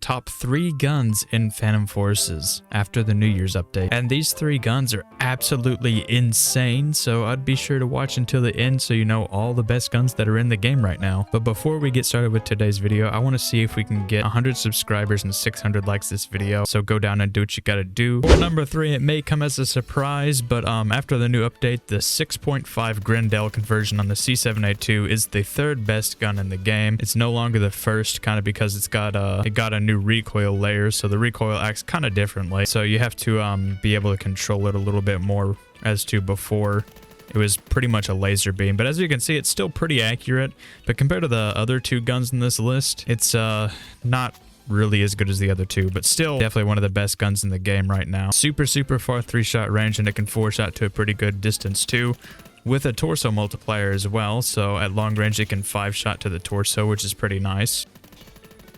top 3 guns in Phantom Forces after the New Year's update. And these 3 guns are absolutely insane, so I'd be sure to watch until the end so you know all the best guns that are in the game right now. But before we get started with today's video, I want to see if we can get 100 subscribers and 600 likes this video. So go down and do what you gotta do. For number 3, it may come as a surprise, but after the new update, the 6.5 Grendel conversion on the C7A2 is the 3rd best gun in the game. It's no longer the first, kind of because it got a new recoil layer, so the recoil acts kind of differently. So you have to be able to control it a little bit more, as to before it was pretty much a laser beam. But as you can see, it's still pretty accurate, but compared to the other 2 guns in this list, it's not really as good as the other 2, but still definitely one of the best guns in the game right now. Super far 3-shot range, and it can 4-shot to a pretty good distance too, with a torso multiplier as well. So at long range it can 5-shot to the torso, which is pretty nice.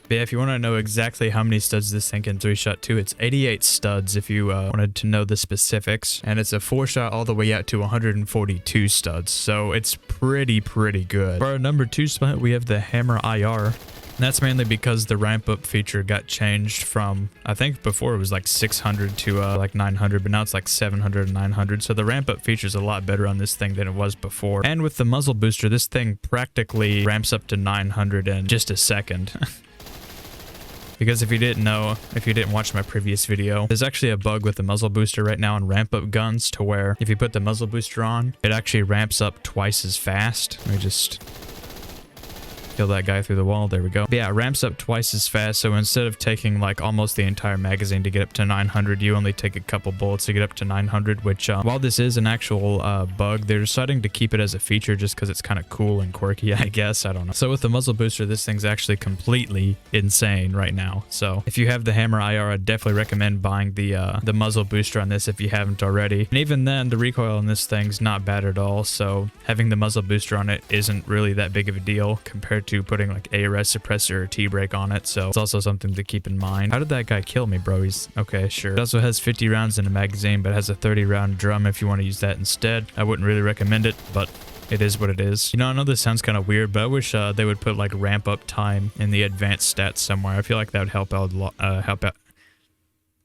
But yeah, if you want to know exactly how many studs this thing can 3-shot to, it's 88 studs if you wanted to know the specifics. And it's a 4-shot all the way out to 142 studs. So it's pretty good. For our number 2 spot, we have the Hammer IR. And that's mainly because the ramp up feature got changed from, I think before it was like 600 to like 900, but now it's like 700 and 900. So the ramp up feature is a lot better on this thing than it was before. And with the muzzle booster, this thing practically ramps up to 900 in just a second. Because if you didn't know, if you didn't watch my previous video, there's actually a bug with the muzzle booster right now on ramp up guns, to where if you put the muzzle booster on, it actually ramps up twice as fast. Let me just kill that guy through the wall. There we go. But yeah, it ramps up twice as fast. So instead of taking like almost the entire magazine to get up to 900, you only take a couple bullets to get up to 900, which while this is an actual bug, they're deciding to keep it as a feature just because it's kind of cool and quirky, I guess. I don't know. So with the muzzle booster, this thing's actually completely insane right now. So if you have the Hammer IR, I'd definitely recommend buying the muzzle booster on this if you haven't already. And even then, the recoil on this thing's not bad at all. So having the muzzle booster on it isn't really that big of a deal compared to putting like a res suppressor or T-brake on it. So it's also something to keep in mind. How did that guy kill me, bro? He's okay, sure. It also has 50 rounds in a magazine, but has a 30-round drum if you want to use that instead. I wouldn't really recommend it, but it is what it is. You know, I know this sounds kind of weird, but I wish they would put like ramp up time in the advanced stats somewhere. I feel like that would help out a lot.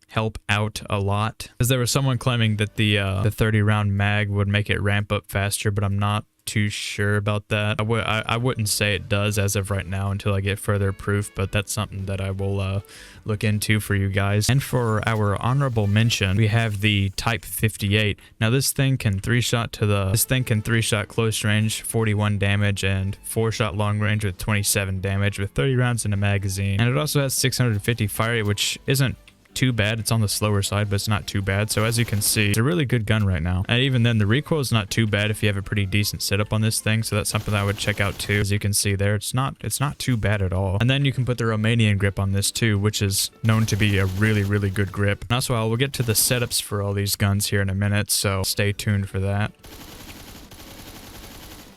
Help out a lot, because there was someone claiming that the 30-round mag would make it ramp up faster, but I'm not too sure about that. I wouldn't say it does as of right now until I get further proof, but that's something that I will look into for you guys. And for our honorable mention, we have the Type 58. Now this thing can 3-shot close range, 41 damage, and 4-shot long range with 27 damage with 30 rounds in a magazine. And it also has 650 fire rate, which isn't too bad. It's on the slower side, but it's not too bad. So as you can see, it's a really good gun right now. And even then, the recoil is not too bad if you have a pretty decent setup on this thing. So that's something that I would check out too. As you can see there, it's not too bad at all. And then you can put the Romanian grip on this too, which is known to be a really good grip. And also, we'll get to the setups for all these guns here in a minute, so stay tuned for that.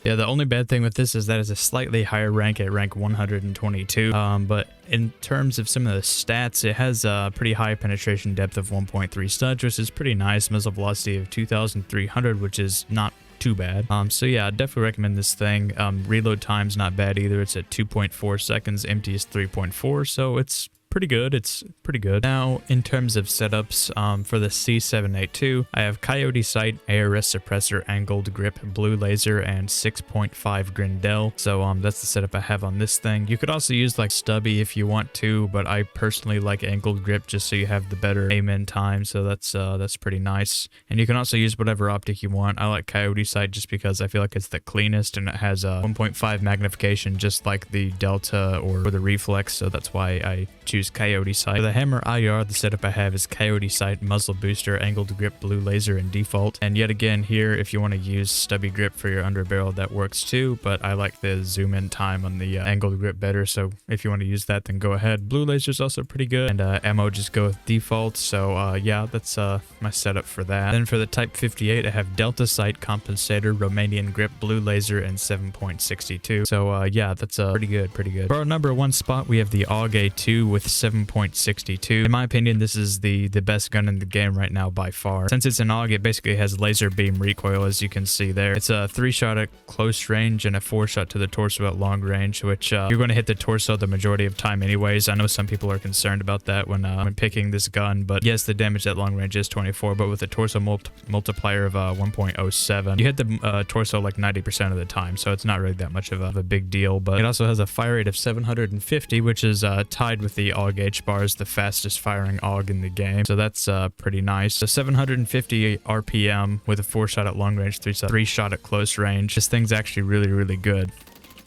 Yeah, the only bad thing with this is that it's a slightly higher rank at rank 122. But in terms of some of the stats, it has a pretty high penetration depth of 1.3 studs, which is pretty nice. Muzzle velocity of 2,300, which is not too bad. So yeah, I'd definitely recommend this thing. Reload time's not bad either. It's at 2.4 seconds. Empty is 3.4, so it's pretty good. It's pretty good. Now, in terms of setups, for the C7A2, I have Coyote Sight, ARS suppressor, angled grip, blue laser, and 6.5 Grendel. So that's the setup I have on this thing. You could also use like stubby if you want to, but I personally like angled grip just so you have the better aim in time. So that's pretty nice. And you can also use whatever optic you want. I like Coyote Sight just because I feel like it's the cleanest, and it has a 1.5 magnification just like the Delta or the Reflex. So that's why I choose Coyote Sight. For the Hammer IR, the setup I have is Coyote Sight, muzzle booster, angled grip, blue laser, and default. And yet again here, if you want to use stubby grip for your underbarrel, that works too, but I like the zoom in time on the angled grip better, so if you want to use that, then go ahead. Blue laser is also pretty good, and ammo just go with default. So yeah, that's my setup for that. Then for the Type 58, I have Delta Sight, compensator, Romanian grip, blue laser, and 7.62. So yeah, that's pretty good. For our number 1 spot, we have the AUG A2 with 7.62. In my opinion, this is the best gun in the game right now by far. Since it's an AUG, it basically has laser beam recoil, as you can see there. It's a 3-shot at close range and a 4-shot to the torso at long range, which you're going to hit the torso the majority of time anyways. I know some people are concerned about that when picking this gun, but yes, the damage at long range is 24, but with a torso multiplier of 1.07, you hit the torso like 90% of the time, so it's not really that much of a big deal. But it also has a fire rate of 750, which is tied with the AUG H-bar as the fastest firing AUG in the game, so that's pretty nice. So 750 RPM with a 4-shot at long range, 3-shot at close range. This thing's actually really good.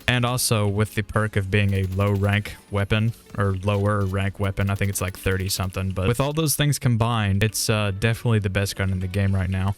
And also with the perk of being a low rank weapon, or lower rank weapon, I think it's like 30 something, but with all those things combined, it's definitely the best gun in the game right now.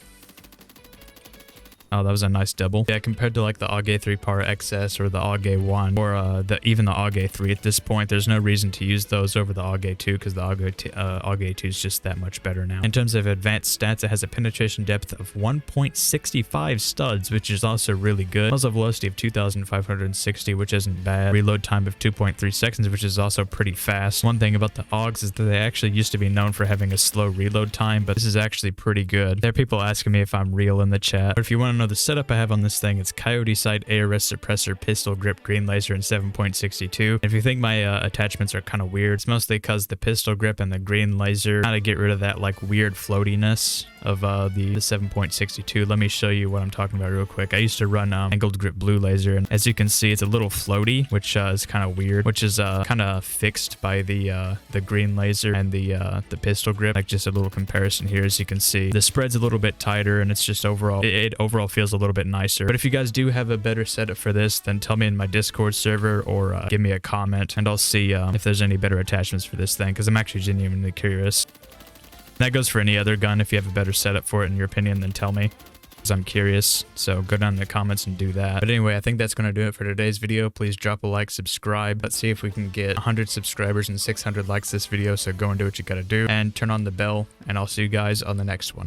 Oh, that was a nice double. Yeah, compared to like the AUG A3 Power XS or the AUG A1 or even the AUG A3 at this point, there's no reason to use those over the AUG A2 because the AUG A2 is just that much better now. In terms of advanced stats, it has a penetration depth of 1.65 studs, which is also really good. Muzzle velocity of 2,560, which isn't bad. Reload time of 2.3 seconds, which is also pretty fast. One thing about the AUGs is that they actually used to be known for having a slow reload time, but this is actually pretty good. There are people asking me if I'm real in the chat, but if you want to know the setup I have on this thing, it's Coyote Sight, ARS suppressor, pistol grip, green laser, and 7.62. If you think my attachments are kind of weird, it's mostly because the pistol grip and the green laser kind of get rid of that like weird floatiness of the 7.62. Let me show you what I'm talking about real quick. I used to run angled grip blue laser, and as you can see, it's a little floaty, which is kind of weird, which is kind of fixed by the green laser and the pistol grip. Like just a little comparison here, as you can see, the spread's a little bit tighter, and it's just overall, it overall feels a little bit nicer. But if you guys do have a better setup for this, then tell me in my Discord server or give me a comment, and I'll see if there's any better attachments for this thing, because I'm actually genuinely curious. That goes for any other gun. If you have a better setup for it in your opinion, then tell me, because I'm curious. So go down in the comments and do that. But anyway, I think that's going to do it for today's video. Please drop a like, subscribe. Let's see if we can get 100 subscribers and 600 likes this video. So go and do what you gotta do and turn on the bell, and I'll see you guys on the next one.